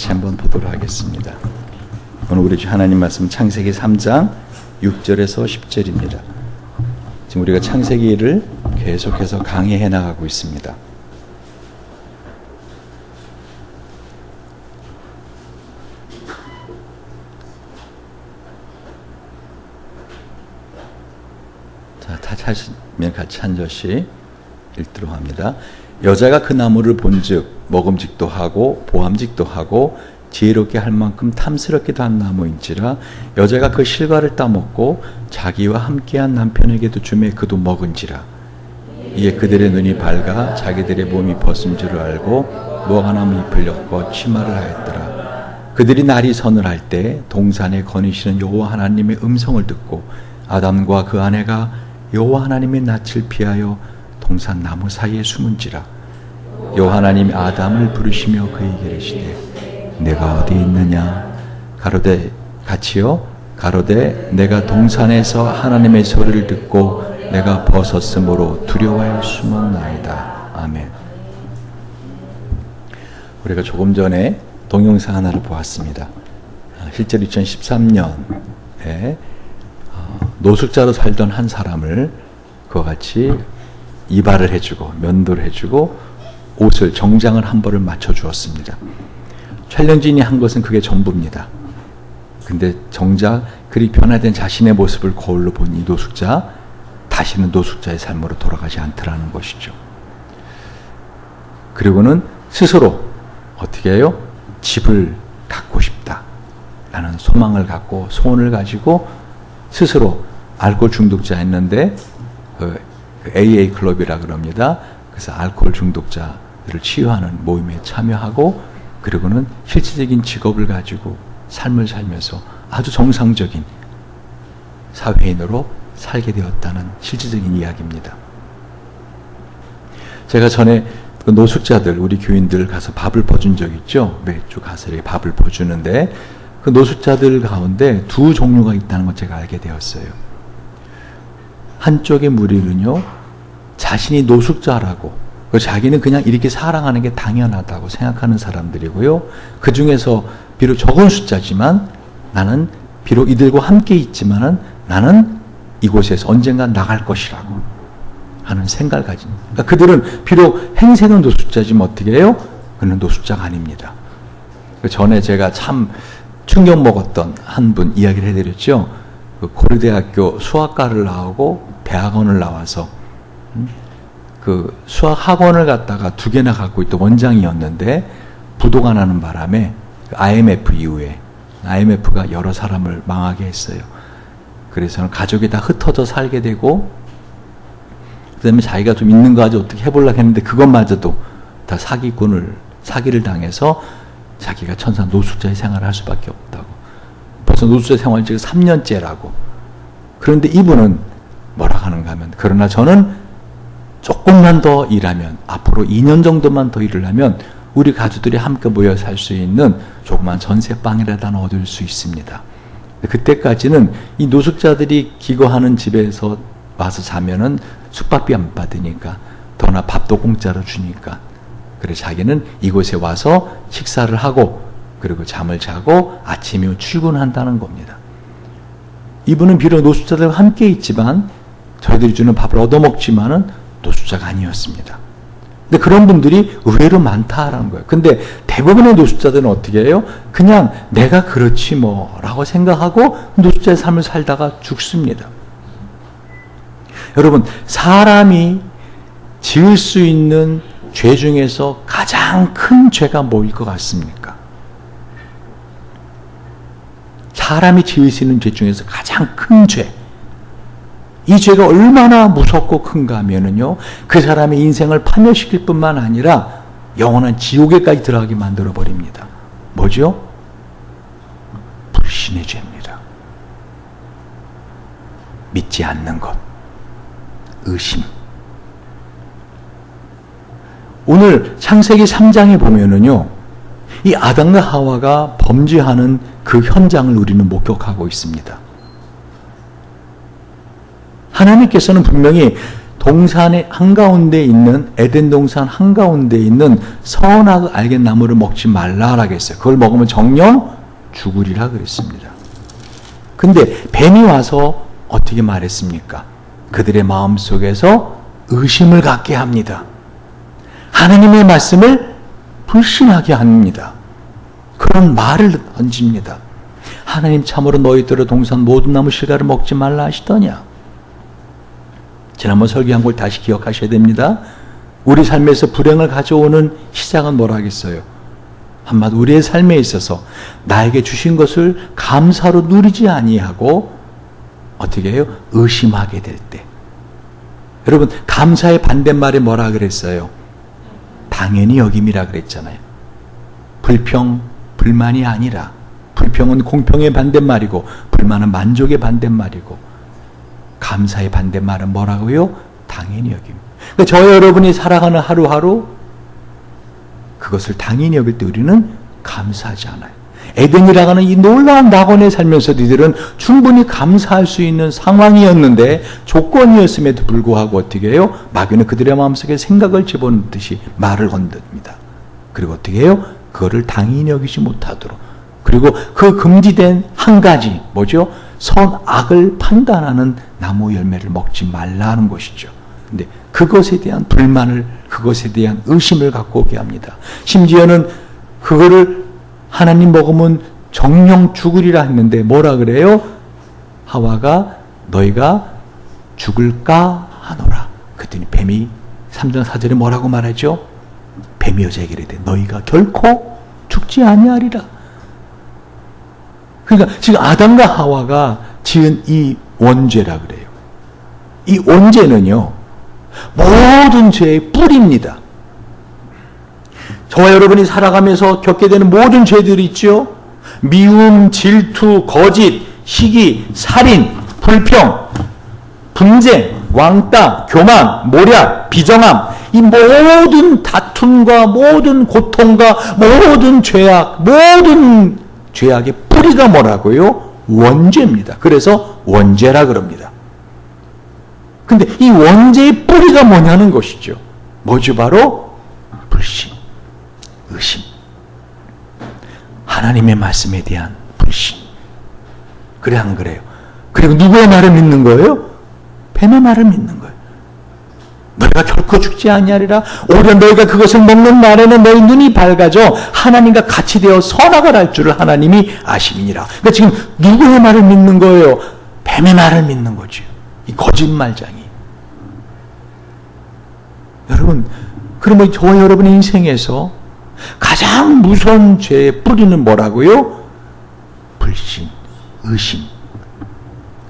같이 한번 보도록 하겠습니다. 오늘 우리 주 하나님 말씀 창세기 3장 6절에서 10절입니다. 지금 우리가 창세기를 계속해서 강의해 나가고 있습니다. 자, 다 찾으면 같이 한 절씩 읽도록 합니다. 여자가 그 나무를 본즉 먹음직도 하고 보암직도 하고 지혜롭게 할 만큼 탐스럽기도 한 나무인지라 여자가 그 실과를 따먹고 자기와 함께한 남편에게도 주매 그도 먹은지라. 이에 그들의 눈이 밝아 자기들의 몸이 벗은 줄을 알고 무화과나무 잎을 엮어 치마를 하였더라. 그들이 날이 서늘할 때 동산에 거니시는 여호와 하나님의 음성을 듣고 아담과 그 아내가 여호와 하나님의 낯을 피하여 동산 나무 사이에 숨은지라. 여호와 하나님이 아담을 부르시며 그에게 이르시되 내가 어디 있느냐 가로되 같이요 가로되 내가 동산에서 하나님의 소리를 듣고 내가 벗었으므로 두려워하여 숨었나이다. 아멘. 우리가 조금 전에 동영상 하나를 보았습니다. 실제로 2013년에 노숙자로 살던 한 사람을 그와 같이 이발을 해주고 면도를 해주고 옷을 정장을 한 벌을 맞춰 주었습니다. 촬영진이 한 것은 그게 전부입니다. 근데 정작 그리 변화된 자신의 모습을 거울로 본 이 노숙자, 다시는 노숙자의 삶으로 돌아가지 않더라는 것이죠. 그리고는 스스로 어떻게 해요? 집을 갖고 싶다 라는 소망을 갖고 소원을 가지고 스스로 알코올 중독자였는데 AA 클럽이라 그럽니다. 그래서 알코올 중독자들을 치유하는 모임에 참여하고 그리고는 실질적인 직업을 가지고 삶을 살면서 아주 정상적인 사회인으로 살게 되었다는 실질적인 이야기입니다. 제가 전에 그 노숙자들, 우리 교인들 가서 밥을 퍼준 적 있죠. 매주 가서 이렇게 밥을 퍼주는데 그 노숙자들 가운데 두 종류가 있다는 걸 제가 알게 되었어요. 한쪽의 무리는요, 자신이 노숙자라고, 자기는 그냥 이렇게 살아가는 게 당연하다고 생각하는 사람들이고요. 그 중에서 비록 적은 숫자지만 나는 비록 이들과 함께 있지만은 나는 이곳에서 언젠가 나갈 것이라고 하는 생각을 가진. 그러니까 그들은 비록 행세는 노숙자지만 어떻게 해요? 그는 노숙자가 아닙니다. 전에 제가 참 충격 먹었던 한 분 이야기를 해드렸죠. 그 고려대학교 수학과를 나오고 대학원을 나와서 그 수학 학원을 갖다가 2개나 갖고 있던 원장이었는데 부도가 나는 바람에 IMF 이후에 IMF가 여러 사람을 망하게 했어요. 그래서 가족이 다 흩어져 살게 되고 그다음에 자기가 좀 있는 거 가지고 어떻게 해보려고 했는데 그것마저도 다 사기를 당해서 자기가 천상 노숙자의 생활을 할 수밖에 없다고. 벌써 노숙자 생활 지금 3년째라고. 그런데 이분은 뭐라고 하는가 하면 그러나 저는 조금만 더 일하면 앞으로 2년 정도만 더 일을 하면 우리 가족들이 함께 모여 살 수 있는 조그만 전세방이라도 하나 얻을 수 있습니다. 그때까지는 이 노숙자들이 기거하는 집에서 와서 자면은 숙박비 안 받으니까 더나 밥도 공짜로 주니까 그래 자기는 이곳에 와서 식사를 하고 그리고 잠을 자고 아침이면 출근한다는 겁니다. 이분은 비록 노숙자들과 함께 있지만 저희들이 주는 밥을 얻어먹지만은 노숙자가 아니었습니다. 근데 그런 분들이 의외로 많다라는 거예요. 근데 대부분의 노숙자들은 어떻게 해요? 그냥 내가 그렇지 뭐 라고 생각하고 노숙자의 삶을 살다가 죽습니다. 여러분, 사람이 지을 수 있는 죄 중에서 가장 큰 죄가 뭐일 것 같습니까? 사람이 지을 수 있는 죄 중에서 가장 큰 죄. 이 죄가 얼마나 무섭고 큰가 하면은요, 그 사람의 인생을 파멸시킬 뿐만 아니라 영원한 지옥에까지 들어가게 만들어 버립니다. 뭐죠? 불신의 죄입니다. 믿지 않는 것. 의심. 오늘 창세기 3장에 보면은요, 이 아담과 하와가 범죄하는 그 현장을 우리는 목격하고 있습니다. 하나님께서는 분명히 동산의 한가운데 있는 에덴 동산 한가운데 있는 선악을 알게 나무를 먹지 말라라고 했어요. 그걸 먹으면 정령 죽으리라 그랬습니다. 근데 뱀이 와서 어떻게 말했습니까? 그들의 마음속에서 의심을 갖게 합니다. 하나님의 말씀을 불신하게 합니다. 그런 말을 던집니다. 하나님 참으로 너희들의 동산 모든 나무 실과를 먹지 말라 하시더냐. 지난번 설교한 걸 다시 기억하셔야 됩니다. 우리 삶에서 불행을 가져오는 시작은 뭐라 하겠어요? 한마디로 우리의 삶에 있어서 나에게 주신 것을 감사로 누리지 아니하고 어떻게 해요? 의심하게 될 때. 여러분, 감사의 반대말이 뭐라 그랬어요? 당연히 여김이라 그랬잖아요. 불평, 불만이 아니라, 불평은 공평의 반대말이고 불만은 만족의 반대말이고, 감사의 반대말은 뭐라고요? 당연히 여김. 그러니까 저와 여러분이 살아가는 하루하루 그것을 당연히 여길 때 우리는 감사하지 않아요. 에덴이라고 하는 이 놀라운 낙원에 살면서도 이들은 충분히 감사할 수 있는 상황이었는데, 조건이었음에도 불구하고 어떻게 해요? 마귀는 그들의 마음속에 생각을 집어넣듯이 말을 건듭니다. 그리고 어떻게 해요? 그거를 당연히 여기지 못하도록. 그리고 그 금지된 한 가지 뭐죠? 선악을 판단하는 나무 열매를 먹지 말라는 것이죠. 근데 그것에 대한 불만을, 그것에 대한 의심을 갖고 오게 합니다. 심지어는 그거를 하나님 먹으면 정령 죽으리라 했는데 뭐라 그래요? 하와가 너희가 죽을까 하노라. 그랬더니 뱀이 3장 4절에 뭐라고 말하죠? 뱀이 여자에게 이르되 너희가 결코 죽지 아니하리라. 그러니까 지금 아담과 하와가 지은 이 원죄라 그래요. 이 원죄는요, 모든 죄의 뿌리입니다. 저와 여러분이 살아가면서 겪게 되는 모든 죄들이 있죠. 미움, 질투, 거짓, 시기, 살인, 불평, 분쟁, 왕따, 교만, 모략, 비정함, 이 모든 다툼과 모든 고통과 모든 죄악, 모든 죄악의 뿌리가 뭐라고요? 원죄입니다. 그래서 원죄라 그럽니다. 근데 이 원죄의 뿌리가 뭐냐는 것이죠. 뭐죠? 바로 불신, 의심. 하나님의 말씀에 대한 불신. 그래 안 그래요? 그리고 누구의 말을 믿는 거예요? 뱀의 말을 믿는 거예요. 너희가 결코 죽지 아니하리라. 오히려 너희가 그것을 먹는 날에는 너희 눈이 밝아져 하나님과 같이 되어 선악을 할 줄을 하나님이 아심이니라. 그러니까 지금 누구의 말을 믿는 거예요? 뱀의 말을 믿는 거죠. 이 거짓말장이. 여러분, 그러면 저와 여러분의 인생에서 가장 무서운 죄의 뿌리는 뭐라고요? 불신, 의심.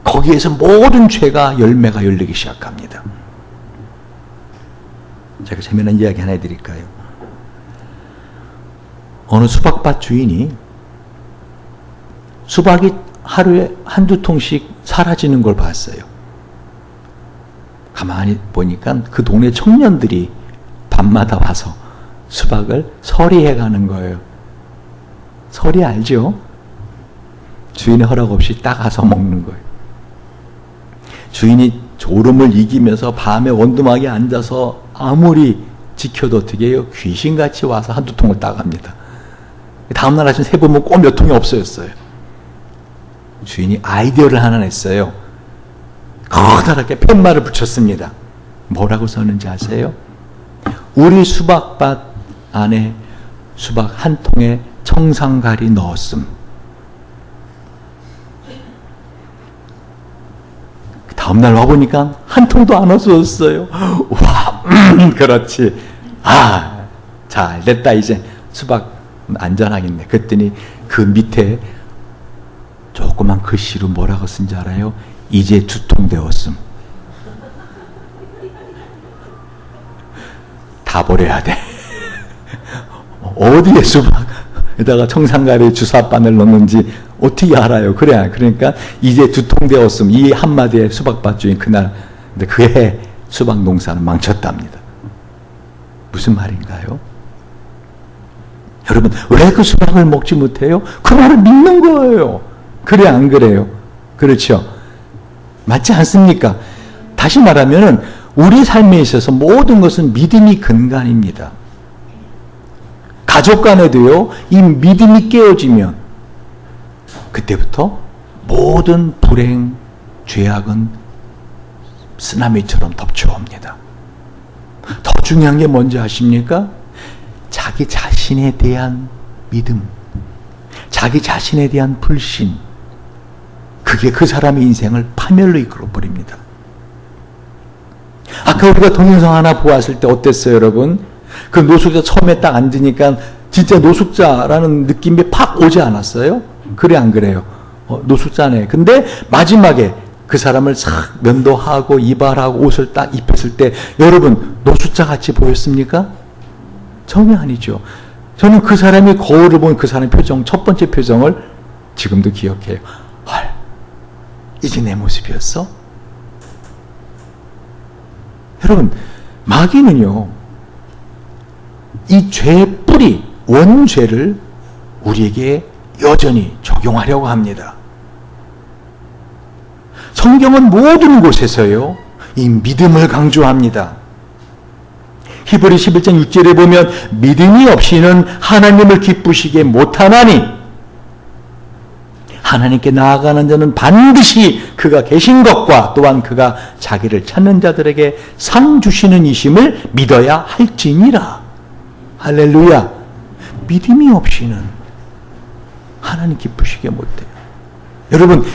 거기에서 모든 죄가 열매가 열리기 시작합니다. 제가 재미난 이야기 하나 해드릴까요? 어느 수박밭 주인이 수박이 하루에 한두 통씩 사라지는 걸 봤어요. 가만히 보니까 그 동네 청년들이 밤마다 와서 수박을 서리해 가는 거예요. 서리 알죠? 주인의 허락 없이 따가서 먹는 거예요. 주인이 졸음을 이기면서 밤에 원두막에 앉아서 아무리 지켜도 어떻게 해요? 귀신같이 와서 한두 통을 따갑니다. 다음날 아침 세보면 꼭 몇 통이 없어졌어요. 주인이 아이디어를 하나 냈어요. 커다랗게 팻말을 붙였습니다. 뭐라고 썼는지 아세요? 우리 수박밭 안에 수박 한 통에 청산가리 넣었음. 다음날 와보니까 한 통도 안 없어졌어요. 와, 그렇지. 아, 잘 됐다. 이제 수박 안전하겠네. 그랬더니 그 밑에 조그만 글씨로 뭐라고 쓴지 알아요? 이제 2통 되었음. 다 버려야 돼. 어디에 수박에다가 청산가리 주사바늘 넣는지 어떻게 알아요? 그래. 그러니까 이제 2통 되었음. 이 한마디에 수박밭 주인 그날, 근데 그해 수박 농사는 망쳤답니다. 무슨 말인가요? 여러분, 왜 그 수박을 먹지 못해요? 그 말을 믿는 거예요. 그래 안 그래요? 그렇죠? 맞지 않습니까? 다시 말하면은 우리 삶에 있어서 모든 것은 믿음이 근간입니다. 가족 간에도요, 이 믿음이 깨어지면 그때부터 모든 불행, 죄악은 쓰나미처럼 덮쳐옵니다. 더 중요한 게 뭔지 아십니까? 자기 자신에 대한 믿음, 자기 자신에 대한 불신, 그게 그 사람의 인생을 파멸로 이끌어버립니다. 아까 우리가 동영상 하나 보았을 때 어땠어요, 여러분? 그 노숙자 처음에 딱 앉으니까 진짜 노숙자라는 느낌이 팍 오지 않았어요? 그래, 안 그래요? 노숙자네. 근데 마지막에 그 사람을 싹 면도하고 이발하고 옷을 딱 입혔을 때 여러분 노숙자 같이 보였습니까? 전혀 아니죠. 저는 그 사람이 거울을 본 그 사람의 표정, 첫 번째 표정을 지금도 기억해요. 헐, 이게 내 모습이었어? 여러분, 마귀는요, 이 죄의 뿌리, 원죄를 우리에게 여전히 적용하려고 합니다. 성경은 모든 곳에서요, 이 믿음을 강조합니다. 히브리 11장 6절에 보면 믿음이 없이는 하나님을 기쁘시게 못하나니 하나님께 나아가는 자는 반드시 그가 계신 것과 또한 그가 자기를 찾는 자들에게 상 주시는 이심을 믿어야 할지니라. 할렐루야. 믿음이 없이는 하나님 기쁘시게 못해요. 여러분,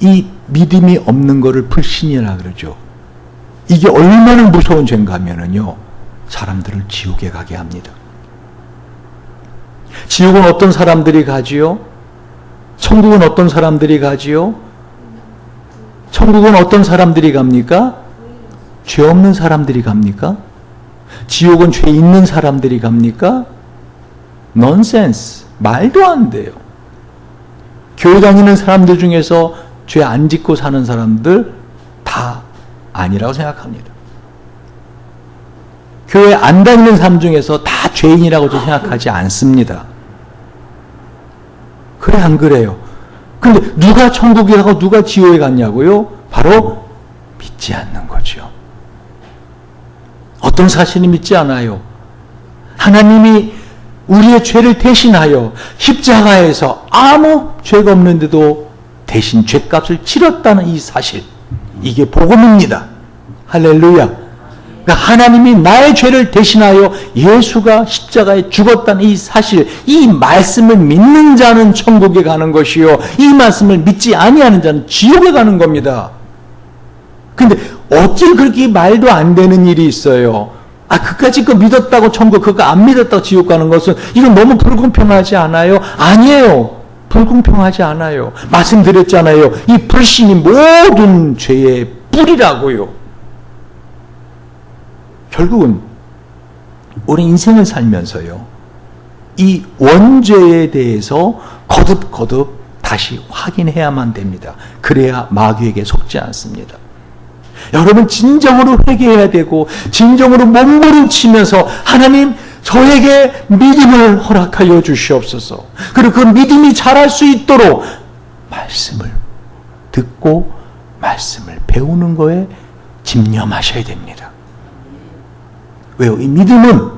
이 믿음이 없는 거를 불신이라 그러죠. 이게 얼마나 무서운 죄인가 하면은요, 사람들을 지옥에 가게 합니다. 지옥은 어떤 사람들이 가지요? 천국은 어떤 사람들이 가지요? 천국은 어떤 사람들이 갑니까? 죄 없는 사람들이 갑니까? 지옥은 죄 있는 사람들이 갑니까? 넌센스. 말도 안 돼요. 교회 다니는 사람들 중에서 죄 안 짓고 사는 사람들 다 아니라고 생각합니다. 교회 안 다니는 사람 중에서 다 죄인이라고 저 생각하지 않습니다. 그래, 안 그래요? 근데 누가 천국에 가고 누가 지옥에 갔냐고요? 바로 믿지 않는 거죠. 어떤 사실이 믿지 않아요? 하나님이 우리의 죄를 대신하여 십자가에서 아무 죄가 없는데도 대신 죄값을 치렀다는 이 사실, 이게 복음입니다. 할렐루야. 그러니까 하나님이 나의 죄를 대신하여 예수가 십자가에 죽었다는 이 사실, 이 말씀을 믿는 자는 천국에 가는 것이요, 이 말씀을 믿지 아니하는 자는 지옥에 가는 겁니다. 근데 어찌 그렇게 말도 안 되는 일이 있어요? 그까짓 거 믿었다고 천국, 그거 안 믿었다고 지옥 가는 것은 이건 너무 불공평하지 않아요? 아니에요. 불공평하지 않아요. 말씀드렸잖아요. 이 불신이 모든 죄의 뿌리라고요. 결국은 우리 인생을 살면서요, 이 원죄에 대해서 거듭거듭 다시 확인해야만 됩니다. 그래야 마귀에게 속지 않습니다. 여러분, 진정으로 회개해야 되고 진정으로 몸부림치면서 하나님, 저에게 믿음을 허락하여 주시옵소서. 그리고 그 믿음이 자랄 수 있도록 말씀을 듣고 말씀을 배우는 거에 집념하셔야 됩니다. 왜요? 이 믿음은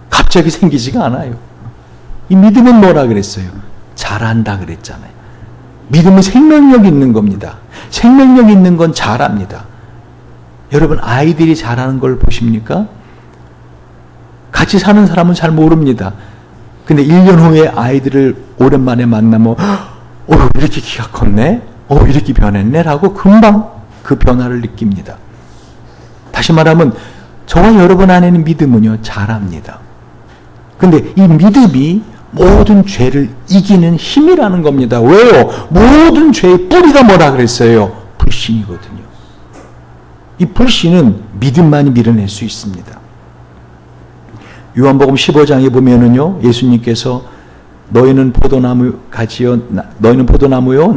갑자기 생기지가 않아요. 이 믿음은 뭐라 그랬어요? 잘한다 그랬잖아요. 믿음은 생명력 있는 겁니다. 생명력 있는 건 잘합니다. 여러분, 아이들이 잘하는 걸 보십니까? 같이 사는 사람은 잘 모릅니다. 근데 1년 후에 아이들을 오랜만에 만나면 이렇게 키가 컸네? 이렇게 변했네? 라고 금방 그 변화를 느낍니다. 다시 말하면 저와 여러분 안에는 믿음은요, 잘합니다. 근데 이 믿음이 모든 죄를 이기는 힘이라는 겁니다. 왜요? 모든 죄의 뿌리가 뭐라 그랬어요? 불신이거든요. 이 불신은 믿음만이 밀어낼 수 있습니다. 요한복음 15장에 보면은요, 예수님께서 너희는 포도나무 가지요, 너희는 포도나무요,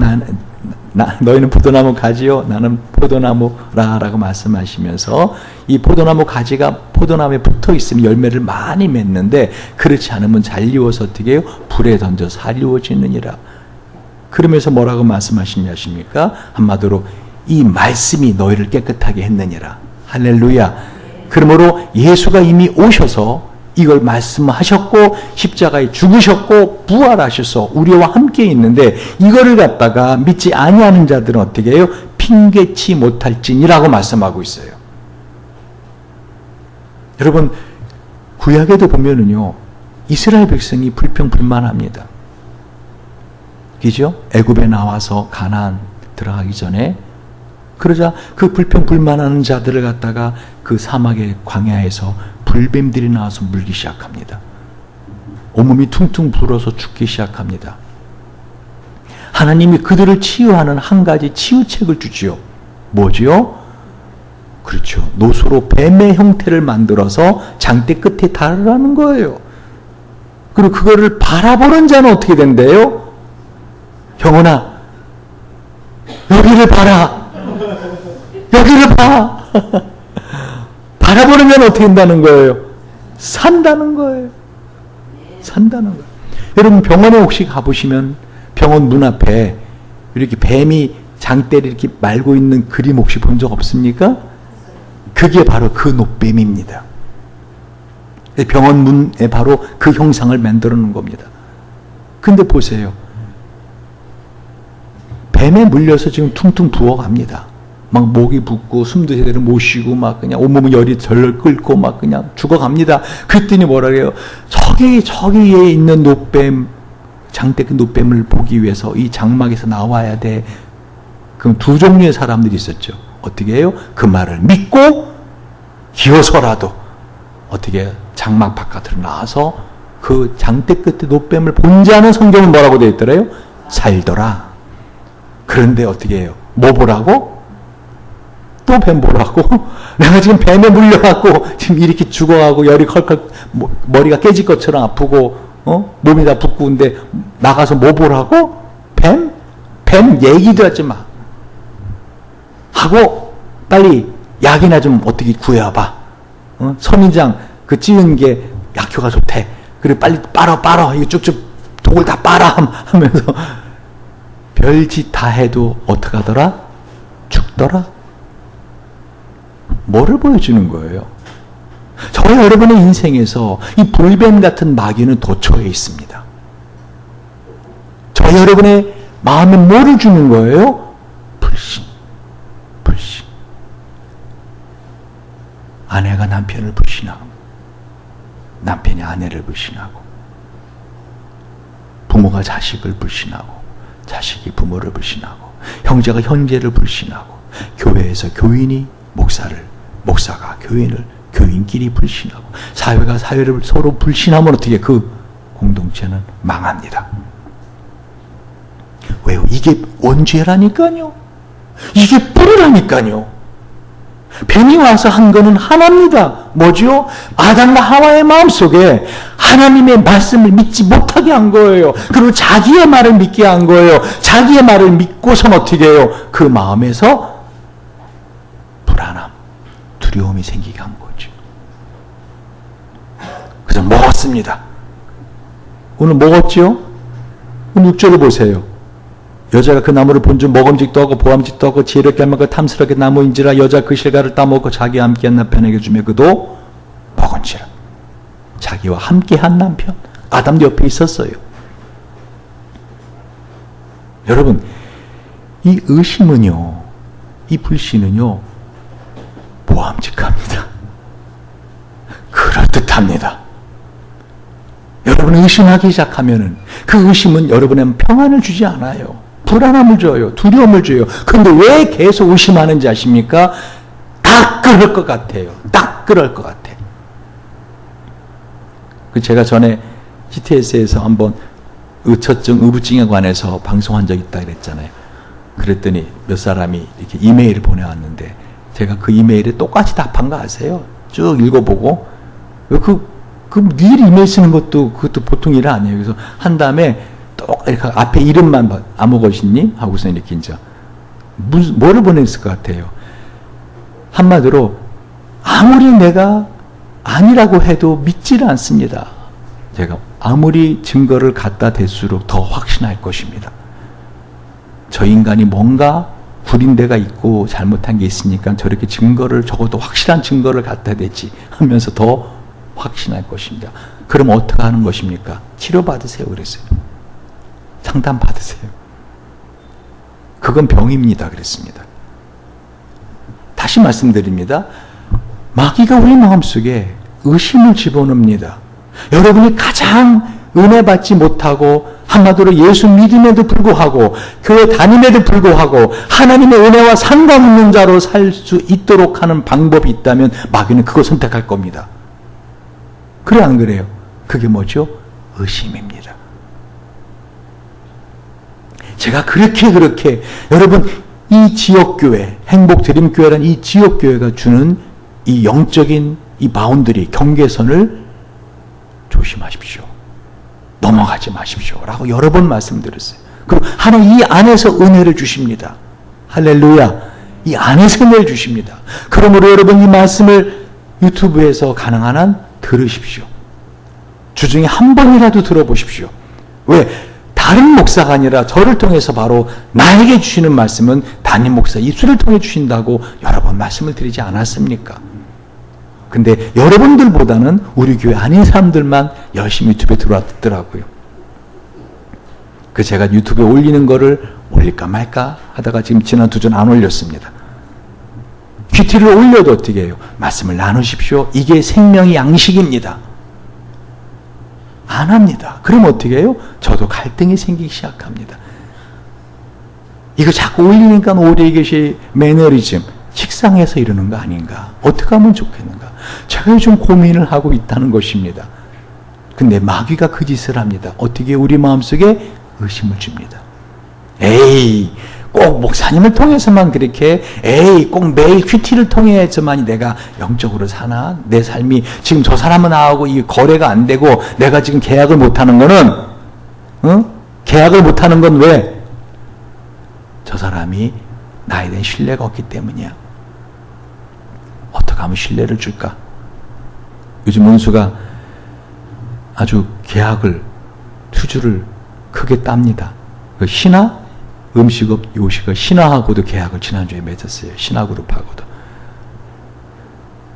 너희는 포도나무 가지요, 나는 포도나무라라고 말씀하시면서 이 포도나무 가지가 포도나무에 붙어 있으면 열매를 많이 맺는데 그렇지 않으면 잘리워서 어떻게 해요? 불에 던져 살리워지느니라. 그러면서 뭐라고 말씀하시냐 하십니까? 한마디로 이 말씀이 너희를 깨끗하게 했느니라. 할렐루야. 그러므로 예수가 이미 오셔서 이걸 말씀하셨고 십자가에 죽으셨고 부활하셔서 우리와 함께 있는데 이거를 갖다가 믿지 아니하는 자들은 어떻게 해요? 핑계치 못할지니라고 말씀하고 있어요. 여러분 구약에도 보면은요 이스라엘 백성이 불평불만합니다. 그죠? 애굽에 나와서 가나안 들어가기 전에 그러자 그 불평불만하는 자들을 갖다가 그 사막의 광야에서 불뱀들이 나와서 물기 시작합니다. 온몸이 퉁퉁 불어서 죽기 시작합니다. 하나님이 그들을 치유하는 한 가지 치유책을 주지요. 뭐지요? 그렇죠. 노소로 뱀의 형태를 만들어서 장대 끝에 달으라는 거예요. 그리고 그거를 바라보는 자는 어떻게 된대요? 형원아, 여기를 봐라. 여기를 봐. 바라보는 자는 어떻게 된다는 거예요? 산다는 거예요. 산다는 거예요. 여러분 병원에 혹시 가보시면 병원 문 앞에 이렇게 뱀이 장대를 이렇게 말고 있는 그림 혹시 본 적 없습니까? 그게 바로 그 노뱀입니다. 병원 문에 바로 그 형상을 만들어 놓은 겁니다. 근데 보세요. 뱀에 물려서 지금 퉁퉁 부어갑니다. 막 목이 붓고 숨도 제대로 못 쉬고 막 그냥 온몸은 열이 절절 끓고 막 그냥 죽어갑니다. 그랬더니 뭐라 그래요? 저기에 있는 노뱀, 장대 그 노뱀을 보기 위해서 이 장막에서 나와야 돼. 그럼 두 종류의 사람들이 있었죠. 어떻게 해요? 그 말을 믿고 기어서라도 어떻게 해요? 장막 바깥으로 나와서 그 장대 끝에 노뱀을 본 자는 성경은 뭐라고 되어 있더래요? 살더라. 그런데 어떻게 해요? 뭐 보라고? 또 뱀 보라고? 내가 지금 뱀에 물려갖고 지금 이렇게 죽어가고 열이 컬컬 머리가 깨질 것처럼 아프고 몸이 다 붓고 근데 나가서 뭐 보라고? 뱀? 뱀 얘기도 하지 마. 하고 빨리 약이나 좀 어떻게 구해와봐. 선인장 그 찌은 게 약효가 좋대. 그리고 빨리 빨아 이거 쭉쭉 독을 다 빨아 하면서 별짓 다 해도 어떡하더라? 죽더라? 뭐를 보여주는 거예요? 저와 여러분의 인생에서 이 불뱀 같은 마귀는 도처에 있습니다. 저와 여러분의 마음에 뭐를 주는 거예요? 불신. 아내가 남편을 불신하고 남편이 아내를 불신하고 부모가 자식을 불신하고 자식이 부모를 불신하고 형제가 형제를 불신하고 교회에서 교인이 목사가 교인을 교인끼리 불신하고 사회가 사회를 서로 불신하면 어떻게 그 공동체는 망합니다. 왜요? 이게 원죄라니까요. 이게 뿌리라니까요. 뱀이 와서 한 거는 하나입니다. 뭐죠? 아담과 하와의 마음속에 하나님의 말씀을 믿지 못하게 한 거예요. 그리고 자기의 말을 믿게 한 거예요. 자기의 말을 믿고선 어떻게 해요? 그 마음에서 불안함, 두려움이 생기게 한 거죠. 그래서 먹었습니다. 오늘 먹었죠? 오늘 6절을 보세요. 여자가 그 나무를 본즉 먹음직도 하고 보암직도 하고 지혜롭게 할 만큼 탐스럽게 나무인지라 여자 그 실과를 따먹고 자기와 함께한 남편에게 주며 그도 먹은지라. 자기와 함께한 남편 아담도 옆에 있었어요. 여러분 이 의심은요, 이 불신은요 보암직합니다. 그럴듯합니다. 여러분 의심하기 시작하면은 그 의심은 여러분의 평안을 주지 않아요. 불안함을 줘요. 두려움을 줘요. 그런데 왜 계속 의심하는지 아십니까? 딱 그럴 것 같아요. 딱 그럴 것 같아. 제가 전에 CTS에서 한번 의처증, 의부증에 관해서 방송한 적 있다 그랬잖아요. 그랬더니 몇 사람이 이렇게 이메일을 보내왔는데 제가 그 이메일에 똑같이 답한 거 아세요? 쭉 읽어보고 미리 이메일 쓰는 그것도 보통 일 아니에요. 그래서 한 다음에 또 이렇게 앞에 이름만 아무것이님 하고서 이렇게 이제 뭐를 보냈을 것 같아요. 한마디로 아무리 내가 아니라고 해도 믿지를 않습니다. 제가 아무리 증거를 갖다 댈수록 더 확신할 것입니다. 저 인간이 뭔가 구린 데가 있고 잘못한 게 있으니까 저렇게 증거를, 적어도 확실한 증거를 갖다 대지 하면서 더 확신할 것입니다. 그럼 어떻게 하는 것입니까? 치료받으세요 그랬어요. 상담 받으세요. 그건 병입니다 그랬습니다. 다시 말씀드립니다. 마귀가 우리 마음속에 의심을 집어넣습니다. 여러분이 가장 은혜 받지 못하고, 한마디로 예수 믿음에도 불구하고 교회 다님에도 불구하고 하나님의 은혜와 상관없는 자로 살 수 있도록 하는 방법이 있다면 마귀는 그거 선택할 겁니다. 그래 안 그래요? 그게 뭐죠? 의심입니다. 제가 그렇게 여러분, 이 지역교회, 행복드림교회라는 이 지역교회가 주는 이 영적인 이 바운더리, 경계선을 조심하십시오. 넘어가지 마십시오. 라고 여러 번 말씀드렸어요. 그리고 하나님 이 안에서 은혜를 주십니다. 할렐루야. 이 안에서 은혜를 주십니다. 그러므로 여러분 이 말씀을 유튜브에서 가능한 한 들으십시오. 주중에 한 번이라도 들어보십시오. 왜? 다른 목사가 아니라 저를 통해서 바로 나에게 주시는 말씀은 담임 목사 입술을 통해 주신다고 여러 번 말씀을 드리지 않았습니까? 근데 여러분들보다는 우리 교회 아닌 사람들만 열심히 유튜브에 들어왔더라고요. 그 제가 유튜브에 올리는 거를 올릴까 말까 하다가 지금 지난 2주 안 올렸습니다. 큐티를 올려도 어떻게 해요? 말씀을 나누십시오. 이게 생명의 양식입니다. 안 합니다. 그럼 어떻게 해요? 저도 갈등이 생기기 시작합니다. 이거 자꾸 올리니까 오래 계시 매너리즘, 식상해서 이러는 거 아닌가? 어떻게 하면 좋겠는가? 제가 요즘 고민을 하고 있다는 것입니다. 근데 마귀가 그 짓을 합니다. 어떻게 우리 마음속에 의심을 줍니다. 에이, 꼭 목사님을 통해서만 그렇게, 에이, 꼭 매일 큐티를 통해서만이 내가 영적으로 사나? 내 삶이 지금 저 사람은 나하고 이 거래가 안 되고 내가 지금 계약을 못하는 거는, 계약을 못하는 건 왜? 저 사람이 나에 대한 신뢰가 없기 때문이야. 어떻게 하면 신뢰를 줄까? 요즘 은수가 아주 계약을, 투주를 크게 땁니다. 그 신화, 음식업, 요식업, 신화하고도 계약을 지난주에 맺었어요. 신화그룹하고도.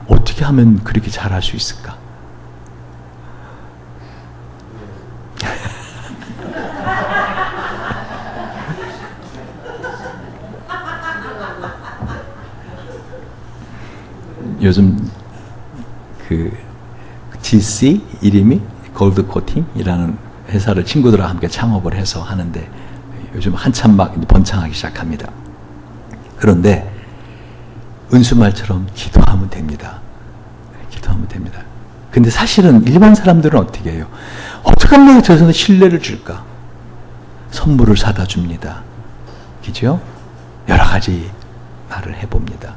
어떻게 하면 그렇게 잘할 수 있을까? 요즘 그 GC 이름이 골드 코팅이라는 회사를 친구들과 함께 창업을 해서 하는데 요즘 한참 막 번창하기 시작합니다. 그런데 은수 말처럼 기도하면 됩니다. 기도하면 됩니다. 근데 사실은 일반 사람들은 어떻게 해요? 어떻게 하면 내가 저 사람한테 신뢰를 줄까? 선물을 사다 줍니다. 그죠? 여러 가지 말을 해봅니다.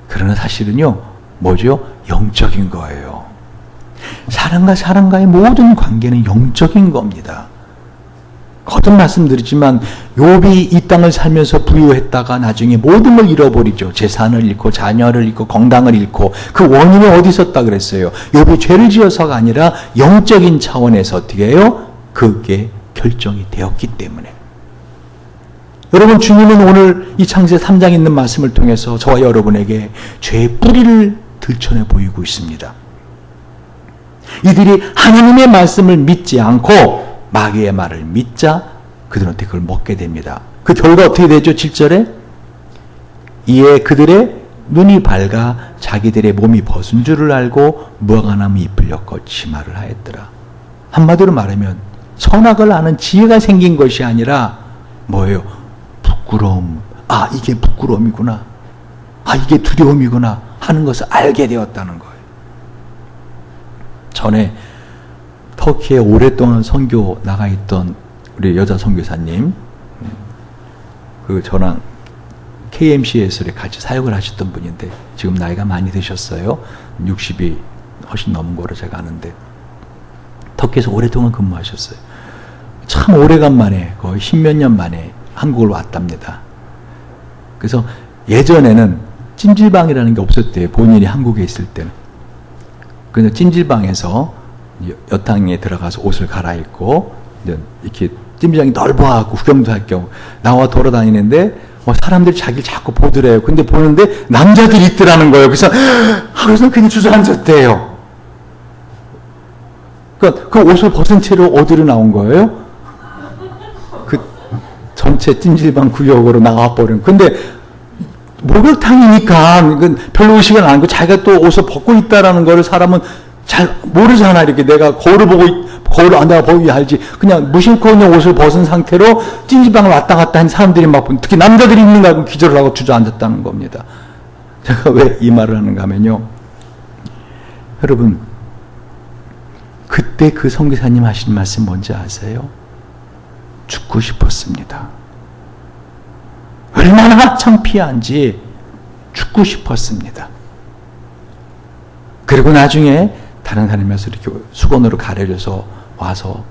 그러나 사실은요, 뭐죠? 영적인 거예요. 사람과 사람과의 모든 관계는 영적인 겁니다. 거듭 말씀드리지만 욥이 이 땅을 살면서 부유했다가 나중에 모든 걸 잃어버리죠. 재산을 잃고 자녀를 잃고 건강을 잃고 그 원인이 어디 있었다 그랬어요. 욥이 죄를 지어서가 아니라 영적인 차원에서 어떻게 해요? 그게 결정이 되었기 때문에. 여러분, 주님은 오늘 이 창세기 3장에 있는 말씀을 통해서 저와 여러분에게 죄의 뿌리를 들춰내 보이고 있습니다. 이들이 하나님의 말씀을 믿지 않고 마귀의 말을 믿자 그들은 어떻게 그걸 먹게 됩니다. 그 결과 어떻게 되죠? 7절에 이에 그들의 눈이 밝아 자기들의 몸이 벗은 줄을 알고 무화과나무 잎을 엮어 치마를 하였더라. 한마디로 말하면 선악을 아는 지혜가 생긴 것이 아니라 뭐예요? 부끄러움. 아, 이게 부끄러움이구나. 아, 이게 두려움이구나 하는 것을 알게 되었다는 거예요. 전에 터키에 오랫동안 선교 나가 있던 우리 여자 선교사님, 그 저랑 KMC에서 같이 사역을 하셨던 분인데 지금 나이가 많이 드셨어요. 60이 훨씬 넘은 거로 제가 아는데 터키에서 오랫동안 근무하셨어요. 참 오래간만에 거의 10몇 년 만에 한국을 왔답니다. 그래서 예전에는 찜질방이라는 게 없었대요. 본인이 한국에 있을 때는. 그래서 찜질방에서 여탕에 들어가서 옷을 갈아입고 이렇게 찜질방이 넓어하고 구경도 할 겸 나와 돌아다니는데 사람들이 자기를 자꾸 보더래요. 근데 보는데 남자들이 있더라는 거예요. 그래서 하루에서 그냥 주저앉았대요. 그 옷을 벗은 채로 어디로 나온 거예요? 그 전체 찜질방 구역으로 나가버린. 근데 목욕탕이니까 별로 의식을 안 하고 자기가 또 옷을 벗고 있다라는 거를 사람은 잘 모르잖아. 이렇게 내가 거울을 내가 보기 알지. 그냥 무심코 그냥 옷을 벗은 상태로 찜질방을 왔다 갔다 한 사람들이 막 특히 남자들이 있는가 하고 기절을 하고 주저앉았다는 겁니다. 제가 왜 이 말을 하는가 하면요. 여러분, 그때 그 선교사님 하신 말씀 뭔지 아세요? 죽고 싶었습니다. 얼마나 창피한지 죽고 싶었습니다. 그리고 나중에 다른 사람에서 이렇게 수건으로 가려져서 와서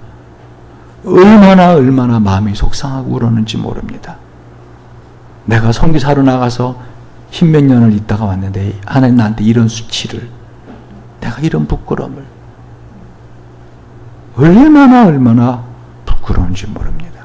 얼마나 마음이 속상하고 울었는지 모릅니다. 내가 선교사로 나가서 십몇 년을 있다가 왔는데 하나님 나한테 이런 수치를, 내가 이런 부끄러움을, 얼마나 부끄러운지 모릅니다.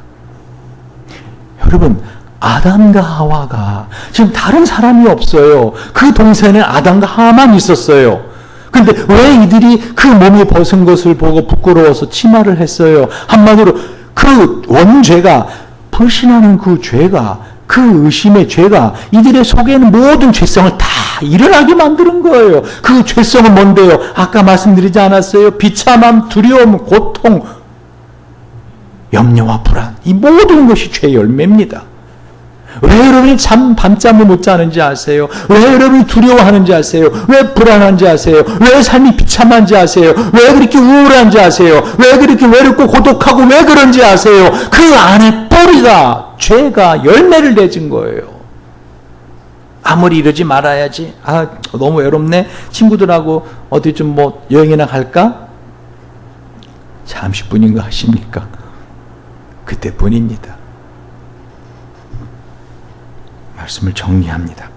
여러분, 아담과 하와가 지금 다른 사람이 없어요. 그 동산에 아담과 하와만 있었어요. 근데 왜 이들이 그 몸이 벗은 것을 보고 부끄러워서 치마를 했어요? 한마디로 그 원죄가, 불신하는 그 죄가, 그 의심의 죄가 이들의 속에 있는 모든 죄성을 다 일어나게 만드는 거예요. 그 죄성은 뭔데요? 아까 말씀드리지 않았어요? 비참함, 두려움, 고통, 염려와 불안, 이 모든 것이 죄의 열매입니다. 왜 여러분이 밤잠을 못 자는지 아세요? 왜 여러분이 두려워하는지 아세요? 왜 불안한지 아세요? 왜 삶이 비참한지 아세요? 왜 그렇게 우울한지 아세요? 왜 그렇게 외롭고 고독하고 왜 그런지 아세요? 그 안에 뿌리가, 죄가 열매를 맺은 거예요. 아무리 이러지 말아야지. 너무 외롭네. 친구들하고 어디 좀 여행이나 갈까? 잠시뿐인 거 아십니까? 그때뿐입니다. 말씀을 정리합니다.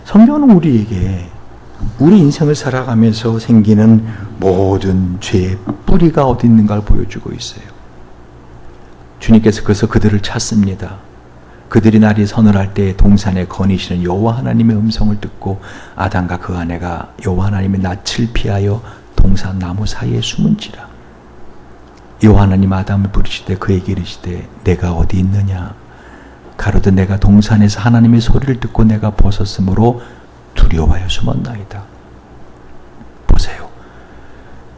성경은 우리에게 우리 인생을 살아가면서 생기는 모든 죄의 뿌리가 어디 있는가를 보여주고 있어요. 주님께서 그래서 그들을 찾습니다. 그들이 날이 서늘할 때 동산에 거니시는 여호와 하나님의 음성을 듣고 아담과 그 아내가 여호와 하나님의 낯을 피하여 동산 나무 사이에 숨은지라. 여호와 하나님 아담을 부르시되 그에게 이르시되 내가 어디 있느냐? 가로되 내가 동산에서 하나님의 소리를 듣고 내가 벗었으므로 두려워하여 숨었나이다. 보세요.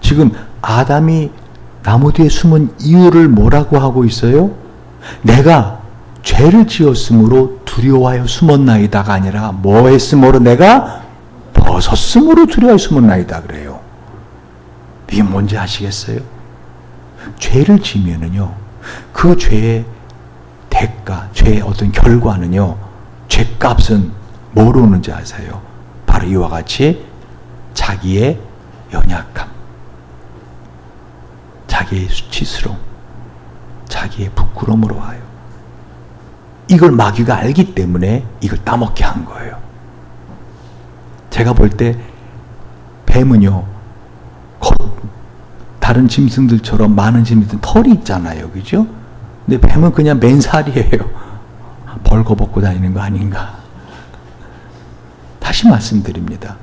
지금 아담이 나무 뒤에 숨은 이유를 뭐라고 하고 있어요? 내가 죄를 지었으므로 두려워하여 숨었나이다가 아니라 뭐 했으므로? 내가 벗었으므로 두려워하여 숨었나이다 그래요. 이게 뭔지 아시겠어요? 죄를 지면은요, 그 죄의 대가, 죄의 어떤 결과는요, 죄값은 뭐로 오는지 아세요? 바로 이와 같이 자기의 연약함, 자기의 수치스러움, 자기의 부끄러움으로 와요. 이걸 마귀가 알기 때문에 이걸 따먹게 한 거예요. 제가 볼 때 뱀은요, 다른 짐승들처럼 많은 짐승들 털이 있잖아요. 그죠? 근데 뱀은 그냥 맨살이에요. 벌거벗고 다니는 거 아닌가. 다시 말씀드립니다.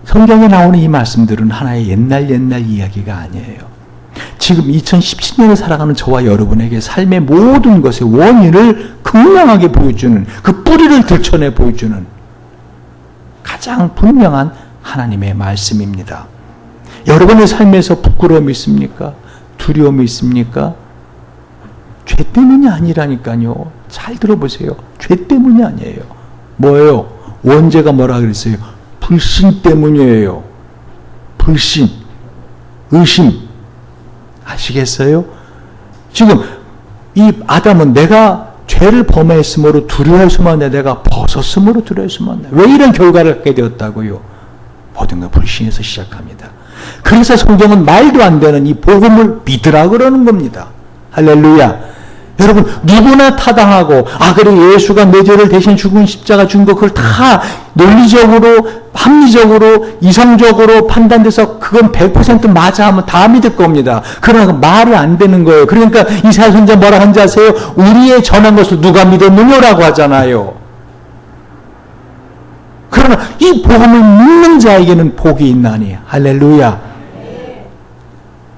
성경에 나오는 이 말씀들은 하나의 옛날 이야기가 아니에요. 지금 2017년을 살아가는 저와 여러분에게 삶의 모든 것의 원인을 극명하게 보여주는, 그 뿌리를 들춰내 보여주는 가장 분명한 하나님의 말씀입니다. 여러분의 삶에서 부끄러움이 있습니까? 두려움이 있습니까? 죄 때문이 아니라니까요. 잘 들어보세요. 죄 때문이 아니에요. 뭐예요? 원죄가 뭐라 그랬어요? 불신 때문이에요. 불신, 의심. 아시겠어요? 지금 이 아담은 내가 죄를 범했으므로 두려워할 수만 해, 내가 벗었으므로 두려워할 수만 해. 왜 이런 결과를 갖게 되었다고요? 모든 건 불신에서 시작합니다. 그래서 성경은 말도 안 되는 이 복음을 믿으라 그러는 겁니다. 할렐루야. 여러분, 누구나 타당하고, 그래, 예수가 내 죄를 대신 죽은 십자가 준 거, 그걸 다 논리적으로, 합리적으로, 이성적으로 판단돼서 그건 100% 맞아 하면 다 믿을 겁니다. 그러나 말이 안 되는 거예요. 그러니까 이사야 선지자 뭐라 한지 아세요? 우리의 전한 것을 누가 믿었느냐라고 하잖아요. 그러나 이 복음을 믿는 자에게는 복이 있나니. 할렐루야.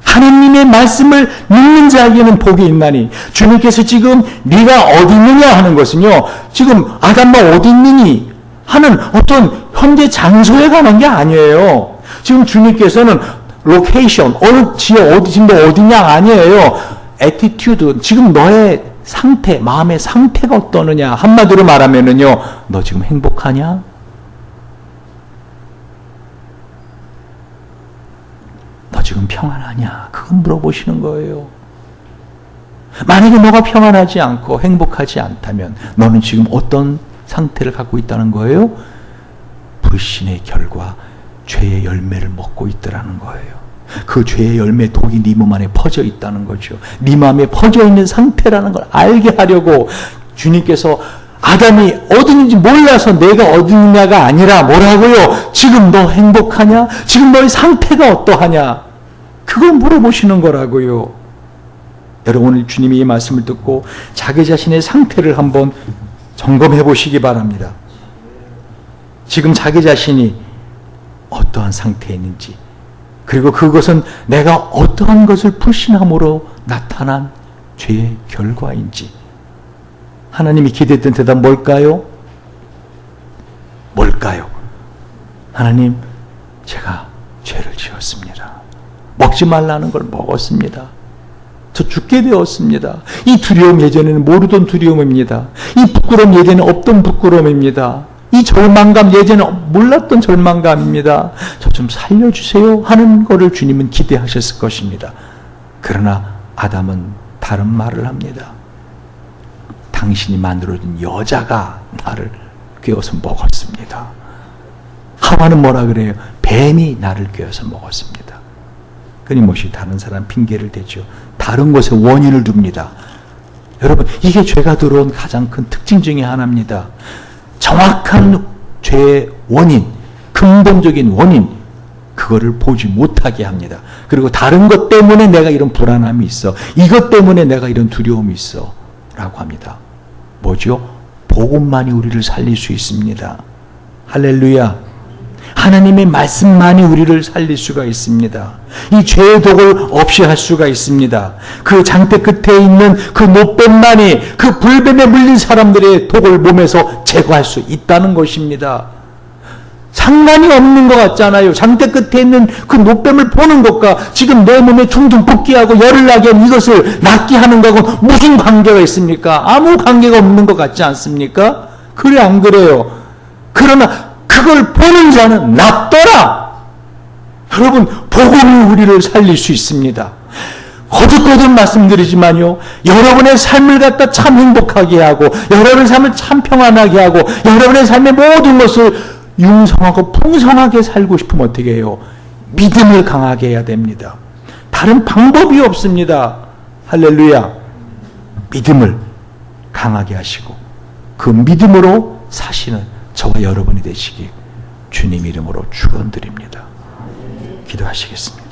하나님의 말씀을 믿는 자에게는 복이 있나니. 주님께서 지금 네가 어디 있느냐 하는 것은요, 지금 아담아 어디 있느니 하는 어떤 현재 장소에 관한 게 아니에요. 지금 주님께서는 로케이션, 어느 지역 지금 너 어디냐 아니에요. 애티튜드, 지금 너의 상태, 마음의 상태가 어떠느냐. 한마디로 말하면은요, 너 지금 행복하냐? 너 지금 평안하냐? 그건 물어보시는 거예요. 만약에 너가 평안하지 않고 행복하지 않다면 너는 지금 어떤 상태를 갖고 있다는 거예요? 불신의 결과 죄의 열매를 먹고 있더라는 거예요. 그 죄의 열매 독이 네 몸 안에 퍼져 있다는 거죠. 네 마음에 퍼져 있는 상태라는 걸 알게 하려고 주님께서 아담이 어디 있는지 몰라서 내가 어디 있냐가 아니라 뭐라고요? 지금 너 행복하냐? 지금 너의 상태가 어떠하냐? 그걸 물어보시는 거라고요. 여러분, 오늘 주님이 이 말씀을 듣고 자기 자신의 상태를 한번 점검해 보시기 바랍니다. 지금 자기 자신이 어떠한 상태에 있는지, 그리고 그것은 내가 어떠한 것을 불신함으로 나타난 죄의 결과인지. 하나님이 기대했던 대답 뭘까요? 뭘까요? 하나님, 제가 죄를 지었습니다. 먹지 말라는 걸 먹었습니다. 저 죽게 되었습니다. 이 두려움 예전에는 모르던 두려움입니다. 이 부끄러움 예전에는 없던 부끄러움입니다. 이 절망감 예전에는 몰랐던 절망감입니다. 저 좀 살려주세요 하는 거를 주님은 기대하셨을 것입니다. 그러나 아담은 다른 말을 합니다. 당신이 만들어준 여자가 나를 꿰어서 먹었습니다. 하와는 뭐라 그래요? 뱀이 나를 꿰어서 먹었습니다. 끊임없이 다른 사람 핑계를 대죠. 다른 것에 원인을 둡니다. 여러분, 이게 죄가 들어온 가장 큰 특징 중에 하나입니다. 정확한 죄의 원인, 근본적인 원인, 그거를 보지 못하게 합니다. 그리고 다른 것 때문에 내가 이런 불안함이 있어, 이것 때문에 내가 이런 두려움이 있어 라고 합니다. 뭐죠? 복음만이 우리를 살릴 수 있습니다. 할렐루야. 하나님의 말씀만이 우리를 살릴 수가 있습니다. 이 죄의 독을 없이 할 수가 있습니다. 그 장대 끝에 있는 그 노뱀만이 그 불뱀에 물린 사람들의 독을 몸에서 제거할 수 있다는 것입니다. 상관이 없는 것 같잖아요. 장대 끝에 있는 그 노뱀을 보는 것과 지금 내 몸에 둥둥 붓게 하고 열을 나게 하는 이것을 낫게 하는 것하고 무슨 관계가 있습니까? 아무 관계가 없는 것 같지 않습니까? 그래 안 그래요? 그러나 그걸 보는 자는 낫더라. 여러분, 복음이 우리를 살릴 수 있습니다. 거듭거듭 말씀드리지만요, 여러분의 삶을 갖다 참 행복하게 하고, 여러분의 삶을 참 평안하게 하고, 여러분의 삶의 모든 것을 융성하고 풍성하게 살고 싶으면 어떻게 해요? 믿음을 강하게 해야 됩니다. 다른 방법이 없습니다. 할렐루야. 믿음을 강하게 하시고 그 믿음으로 사시는 저와 여러분이 되시길 주님 이름으로 축원드립니다. 기도하시겠습니다.